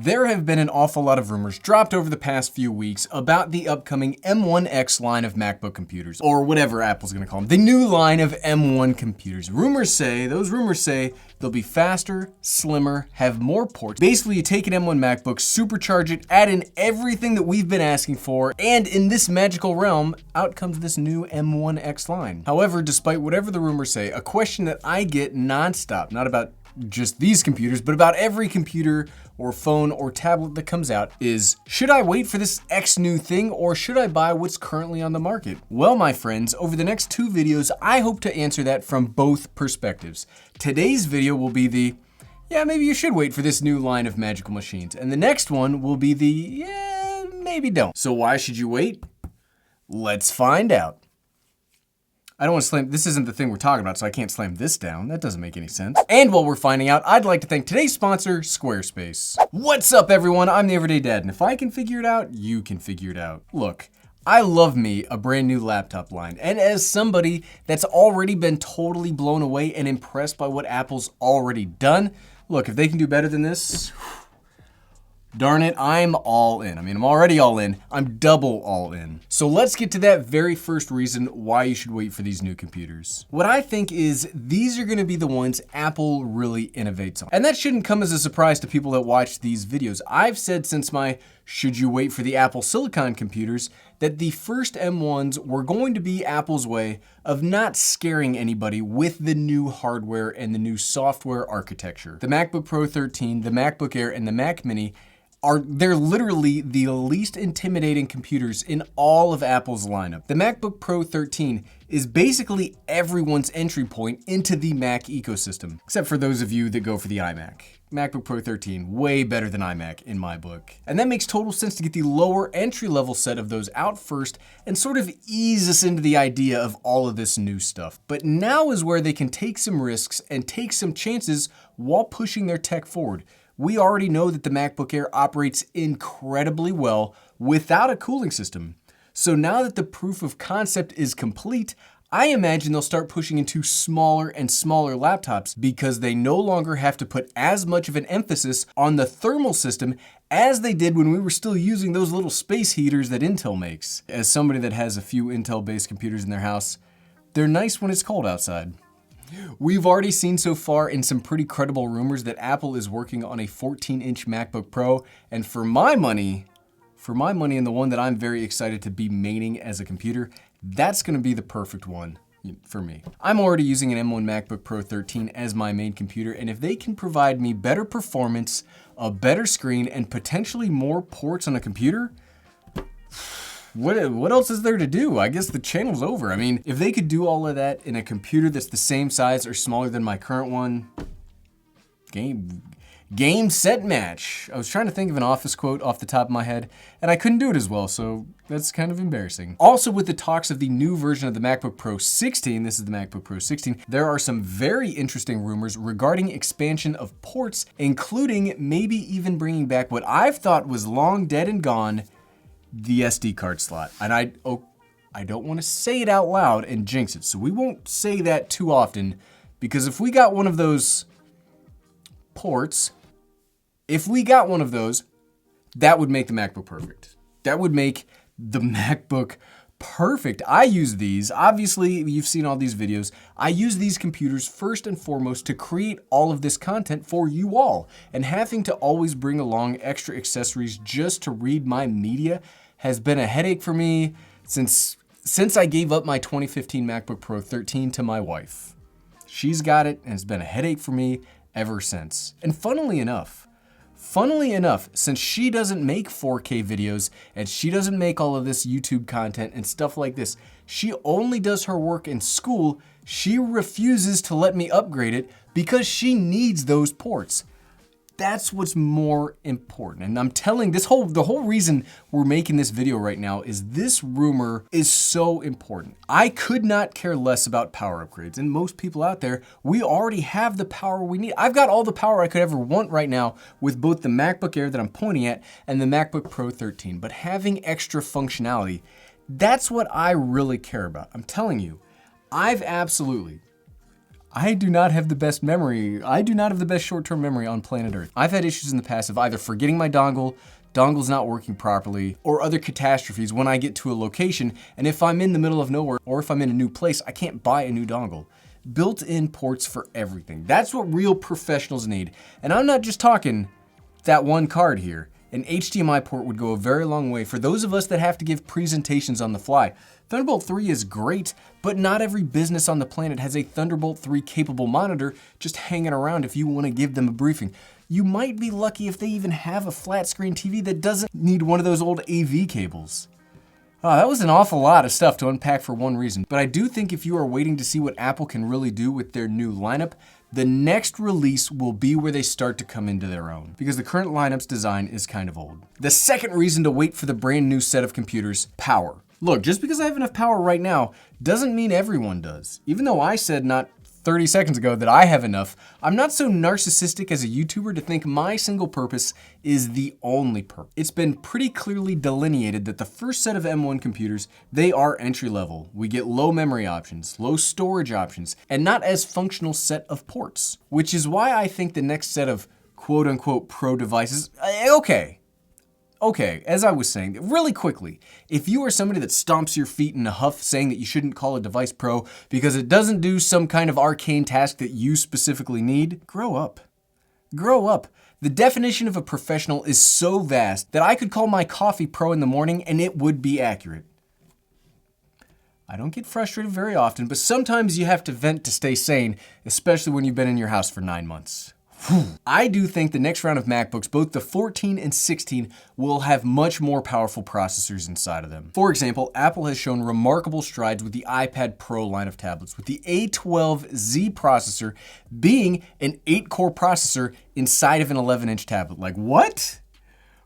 There have been an awful lot of rumors dropped over the past few weeks about the upcoming M1X line of MacBook computers, or whatever Apple's gonna call them, the new line of M1 computers. Those rumors say they'll be faster, slimmer, have more ports. Basically, you take an M1 MacBook, supercharge it, add in everything that we've been asking for, and in this magical realm, out comes this new M1X line. However, despite whatever the rumors say, a question that I get nonstop, not about just these computers, but about every computer or phone or tablet that comes out is, should I wait for this X new thing or should I buy what's currently on the market? Well, my friends, over the next 2 videos, I hope to answer that from both perspectives. Today's video will be the, yeah, maybe you should wait for this new line of magical machines. And the next one will be the, yeah, maybe don't. So why should you wait? Let's find out. I don't want to slam, this isn't the thing we're talking about, so I can't slam this down. That doesn't make any sense. And while we're finding out, I'd like to thank today's sponsor, Squarespace. What's up, everyone? I'm the Everyday Dad, and if I can figure it out, you can figure it out. Look, I love me a brand new laptop line, and as somebody that's already been totally blown away and impressed by what Apple's already done, look, if they can do better than this, darn it, I'm all in. I mean, I'm already all in. I'm double all in. So let's get to that very first reason why you should wait for these new computers. What I think is these are gonna be the ones Apple really innovates on. And that shouldn't come as a surprise to people that watch these videos. I've said since my should you wait for the Apple Silicon computers that the first M1s were going to be Apple's way of not scaring anybody with the new hardware and the new software architecture. The MacBook Pro 13, the MacBook Air, and the Mac Mini they're literally the least intimidating computers in all of Apple's lineup. The MacBook Pro 13 is basically everyone's entry point into the Mac ecosystem, except for those of you that go for the iMac. MacBook Pro 13, way better than iMac in my book. And that makes total sense to get the lower entry-level set of those out first and sort of ease us into the idea of all of this new stuff. But now is where they can take some risks and take some chances while pushing their tech forward. We already know that the MacBook Air operates incredibly well without a cooling system. So now that the proof of concept is complete, I imagine they'll start pushing into smaller and smaller laptops because they no longer have to put as much of an emphasis on the thermal system as they did when we were still using those little space heaters that Intel makes. As somebody that has a few Intel-based computers in their house, they're nice when it's cold outside. We've already seen so far in some pretty credible rumors that Apple is working on a 14-inch MacBook Pro, and for my money and the one that I'm very excited to be maining as a computer, that's gonna be the perfect one for me. I'm already using an M1 MacBook Pro 13 as my main computer, and if they can provide me better performance, a better screen, and potentially more ports on a computer, what else is there to do? I guess the channel's over. I mean, if they could do all of that in a computer that's the same size or smaller than my current one, game, set, match. I was trying to think of an Office quote off the top of my head, and I couldn't do it as well, so that's kind of embarrassing. Also, with the talks of the new version of the MacBook Pro 16, this is the MacBook Pro 16, there are some very interesting rumors regarding expansion of ports, including maybe even bringing back what I've thought was long dead and gone, the SD card slot. And I don't want to say it out loud and jinx it, so we won't say that too often, because if we got one of those ports, that would make the MacBook perfect. That would make the MacBook perfect. I use these, obviously you've seen all these videos, I use these computers first and foremost to create all of this content for you all. And having to always bring along extra accessories just to read my media has been a headache for me since I gave up my 2015 MacBook Pro 13 to my wife. She's got it and it's been a headache for me ever since. And funnily enough, since she doesn't make 4K videos and she doesn't make all of this YouTube content and stuff like this, she only does her work in school, she refuses to let me upgrade it because she needs those ports. That's what's more important. And I'm telling the whole reason we're making this video right now is this rumor is so important. I could not care less about power upgrades. And most people out there, we already have the power we need. I've got all the power I could ever want right now with both the MacBook Air that I'm pointing at and the MacBook Pro 13. But having extra functionality, that's what I really care about. I'm telling you, I've absolutely I do not have the best memory. I do not have the best short-term memory on planet Earth. I've had issues in the past of either forgetting my dongle's not working properly, or other catastrophes when I get to a location, and if I'm in the middle of nowhere, or if I'm in a new place, I can't buy a new dongle. Built-in ports for everything. That's what real professionals need. And I'm not just talking that one card here. An HDMI port would go a very long way for those of us that have to give presentations on the fly. Thunderbolt 3 is great, but not every business on the planet has a Thunderbolt 3 capable monitor just hanging around if you want to give them a briefing. You might be lucky if they even have a flat screen TV that doesn't need one of those old AV cables. That was an awful lot of stuff to unpack for one reason, but I do think if you are waiting to see what Apple can really do with their new lineup, the next release will be where they start to come into their own, because the current lineup's design is kind of old. The second reason to wait for the brand new set of computers, power. Look, just because I have enough power right now doesn't mean everyone does. Even though I said not 30 seconds ago that I have enough, I'm not so narcissistic as a YouTuber to think my single purpose is the only purpose. It's been pretty clearly delineated that the first set of M1 computers, they are entry level. We get low memory options, low storage options, and not as functional set of ports, which is why I think the next set of quote unquote pro devices, Okay, as I was saying, really quickly, if you are somebody that stomps your feet in a huff saying that you shouldn't call a device pro because it doesn't do some kind of arcane task that you specifically need, grow up. Grow up. The definition of a professional is so vast that I could call my coffee pro in the morning and it would be accurate. I don't get frustrated very often, but sometimes you have to vent to stay sane, especially when you've been in your house for 9 months. I do think the next round of MacBooks, both the 14 and 16, will have much more powerful processors inside of them. For example, Apple has shown remarkable strides with the iPad Pro line of tablets, with the A12Z processor being an 8-core processor inside of an 11-inch tablet. Like, what?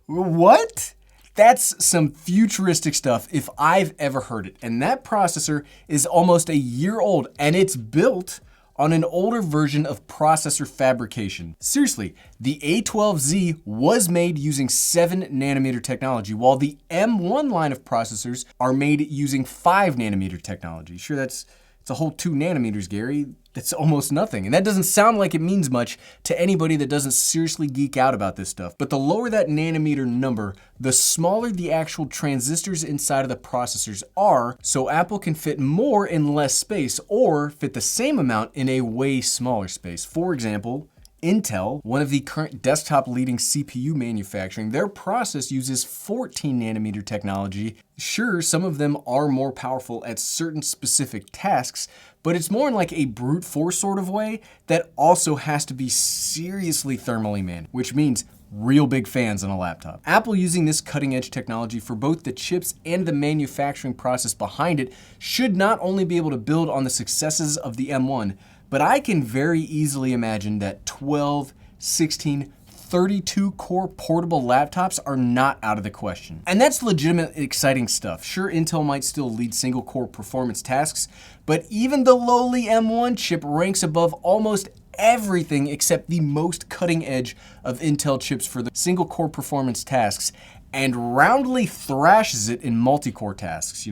What? That's some futuristic stuff if I've ever heard it. And that processor is almost a year old, and it's built on an older version of processor fabrication. Seriously, the A12Z was made using 7nm technology, while the M1 line of processors are made using 5nm technology. Sure, it's a whole 2 nanometers, Gary. That's almost nothing. And that doesn't sound like it means much to anybody that doesn't seriously geek out about this stuff. But the lower that nanometer number, the smaller the actual transistors inside of the processors are, so Apple can fit more in less space or fit the same amount in a way smaller space. For example, Intel, one of the current desktop leading CPU manufacturing, their process uses 14nm technology. Sure, some of them are more powerful at certain specific tasks, but it's more in like a brute force sort of way that also has to be seriously thermally managed, which means real big fans on a laptop. Apple using this cutting edge technology for both the chips and the manufacturing process behind it should not only be able to build on the successes of the M1, but I can very easily imagine that 12, 16, 32 core portable laptops are not out of the question. And that's legitimate exciting stuff. Sure, Intel might still lead single core performance tasks, but even the lowly M1 chip ranks above almost everything except the most cutting edge of Intel chips for the single core performance tasks and roundly thrashes it in multi-core tasks,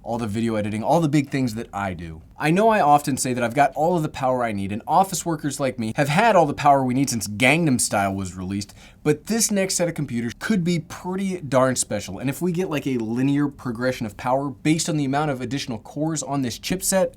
all the video editing, all the big things that I do. I know I often say that I've got all of the power I need, and office workers like me have had all the power we need since Gangnam Style was released, but this next set of computers could be pretty darn special. And if we get like a linear progression of power based on the amount of additional cores on this chipset,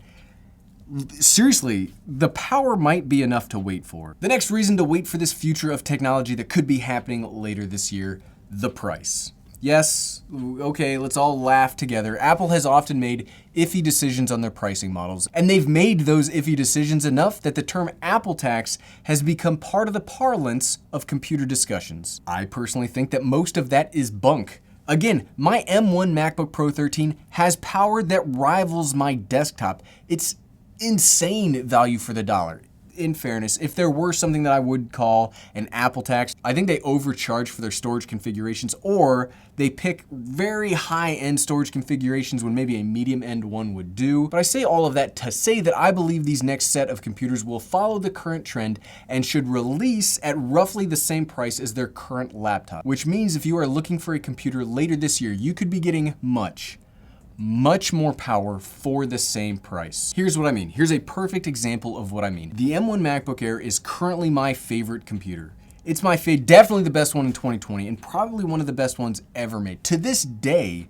seriously, the power might be enough to wait for. The next reason to wait for this future of technology that could be happening later this year, the price. Yes, okay, let's all laugh together. Apple has often made iffy decisions on their pricing models, and they've made those iffy decisions enough that the term Apple tax has become part of the parlance of computer discussions. I personally think that most of that is bunk. Again, my M1 MacBook Pro 13 has power that rivals my desktop. It's insane value for the dollar. In fairness, if there were something that I would call an Apple tax, I think they overcharge for their storage configurations, or they pick very high-end storage configurations when maybe a medium-end one would do. But I say all of that to say that I believe these next set of computers will follow the current trend and should release at roughly the same price as their current laptop, which means if you are looking for a computer later this year, you could be getting much much more power for the same price. Here's what I mean. Here's a perfect example of what I mean. The M1 MacBook Air is currently my favorite computer. It's my definitely the best one in 2020 and probably one of the best ones ever made. To this day,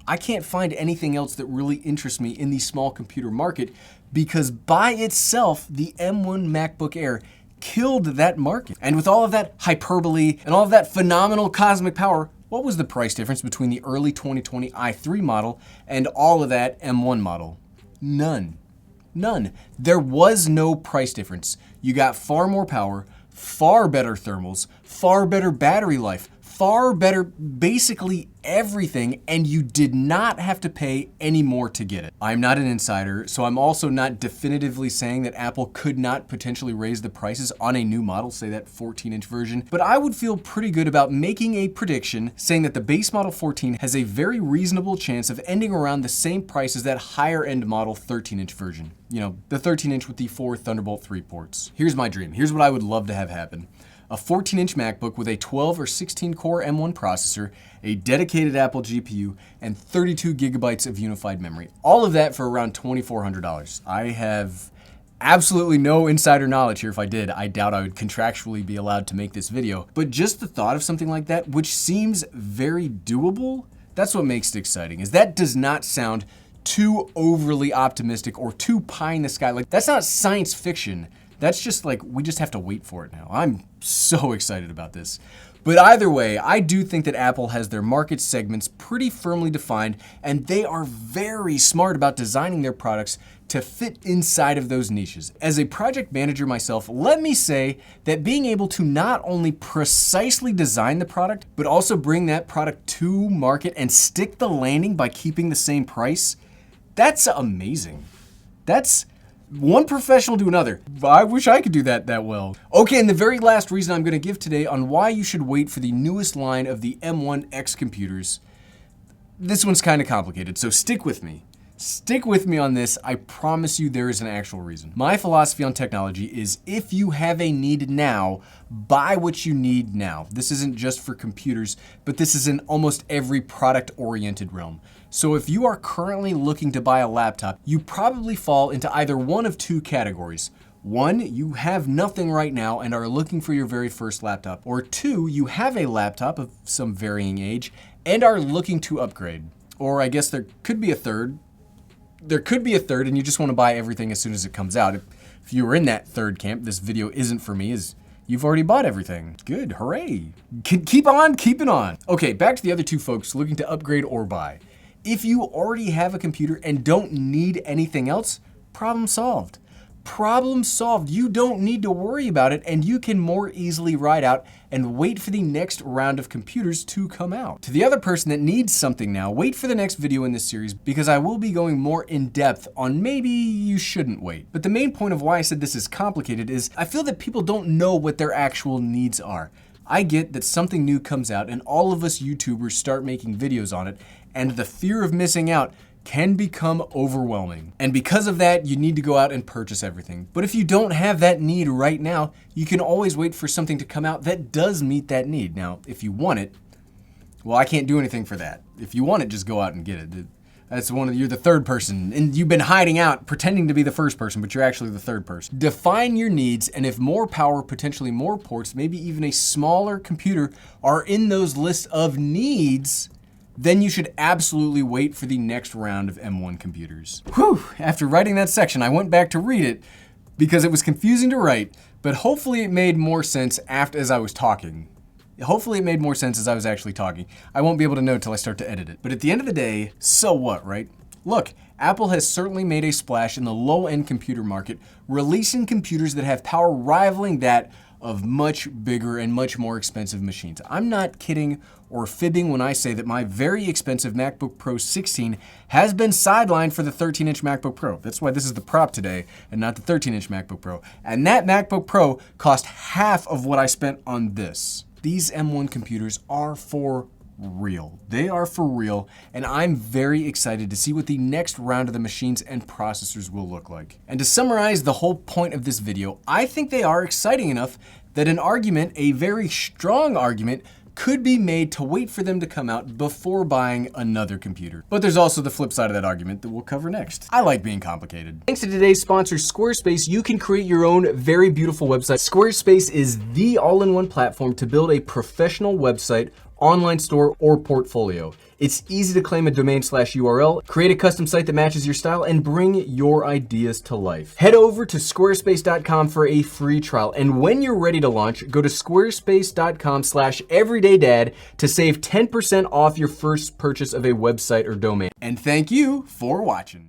I can't find anything else that really interests me in the small computer market because by itself, the M1 MacBook Air killed that market. And with all of that hyperbole and all of that phenomenal cosmic power, what was the price difference between the early 2020 i3 model and all of that M1 model? None. None. There was no price difference. You got far more power, far better thermals, far better battery life, far better basically everything, and you did not have to pay any more to get it. I'm not an insider, so I'm also not definitively saying that Apple could not potentially raise the prices on a new model, say that 14-inch version, but I would feel pretty good about making a prediction saying that the base model 14 has a very reasonable chance of ending around the same price as that higher end model 13-inch version. You know, the 13-inch with the 4 Thunderbolt 3 ports. Here's my dream. Here's what I would love to have happen. A 14-inch MacBook with a 12 or 16 core M1 processor, a dedicated Apple GPU, and 32 gigabytes of unified memory. All of that for around $2,400. I have absolutely no insider knowledge here. If I did, I doubt I would contractually be allowed to make this video. But just the thought of something like that, which seems very doable, that's what makes it exciting, is that does not sound too overly optimistic or too pie in the sky. Like, that's not science fiction. That's just like, we just have to wait for it now. I'm so excited about this. But either way, I do think that Apple has their market segments pretty firmly defined, and they are very smart about designing their products to fit inside of those niches. As a project manager myself, let me say that being able to not only precisely design the product, but also bring that product to market and stick the landing by keeping the same price, that's amazing. That's one professional to another. I wish I could do that well. Okay, and the very last reason I'm going to give today on why you should wait for the newest line of the M1X computers. This one's kind of complicated, so stick with me. Stick with me on this. I promise you there is an actual reason. My philosophy on technology is if you have a need now, buy what you need now. This isn't just for computers, but this is in almost every product-oriented realm. So if you are currently looking to buy a laptop, you probably fall into either one of two categories. One, you have nothing right now and are looking for your very first laptop. Or two, you have a laptop of some varying age and are looking to upgrade. Or I guess there could be a third. There could be a third and you just want to buy everything as soon as it comes out. If you were in that third camp, this video isn't for me, as you've already bought everything. Good, hooray. Keep on keeping on. Okay, back to the other two folks looking to upgrade or buy. If you already have a computer and don't need anything else, problem solved. Problem solved. You don't need to worry about it, and you can more easily ride out and wait for the next round of computers to come out. To the other person that needs something now, wait for the next video in this series because I will be going more in depth on maybe you shouldn't wait. But the main point of why I said this is complicated is I feel that people don't know what their actual needs are. I get that something new comes out and all of us YouTubers start making videos on it, and the fear of missing out can become overwhelming. And because of that, you need to go out and purchase everything. But if you don't have that need right now, you can always wait for something to come out that does meet that need. Now, if you want it, well, I can't do anything for that. If you want it, just go out and get it. That's you're the third person, and you've been hiding out, pretending to be the first person, but you're actually the third person. Define your needs, and if more power, potentially more ports, maybe even a smaller computer are in those lists of needs, then you should absolutely wait for the next round of M1 computers. Whew, after writing that section, I went back to read it because it was confusing to write, but hopefully it made more sense as I was talking. Hopefully it made more sense as I was actually talking. I won't be able to know until I start to edit it. But at the end of the day, so what, right? Look, Apple has certainly made a splash in the low-end computer market, releasing computers that have power rivaling that of much bigger and much more expensive machines. I'm not kidding or fibbing when I say that my very expensive MacBook Pro 16 has been sidelined for the 13-inch MacBook Pro. That's why this is the prop today and not the 13-inch MacBook Pro. And that MacBook Pro cost half of what I spent on this. These M1 computers are for real. They are for real, and I'm very excited to see what the next round of the machines and processors will look like. And to summarize the whole point of this video, I think they are exciting enough that an argument, a very strong argument, could be made to wait for them to come out before buying another computer. But there's also the flip side of that argument that we'll cover next. I like being complicated. Thanks to today's sponsor, Squarespace, you can create your own very beautiful website. Squarespace is the all-in-one platform to build a professional website, online store, or portfolio. It's easy to claim a domain/URL, create a custom site that matches your style, and bring your ideas to life. Head over to squarespace.com for a free trial. And when you're ready to launch, go to squarespace.com/everydaydad to save 10% off your first purchase of a website or domain. And thank you for watching.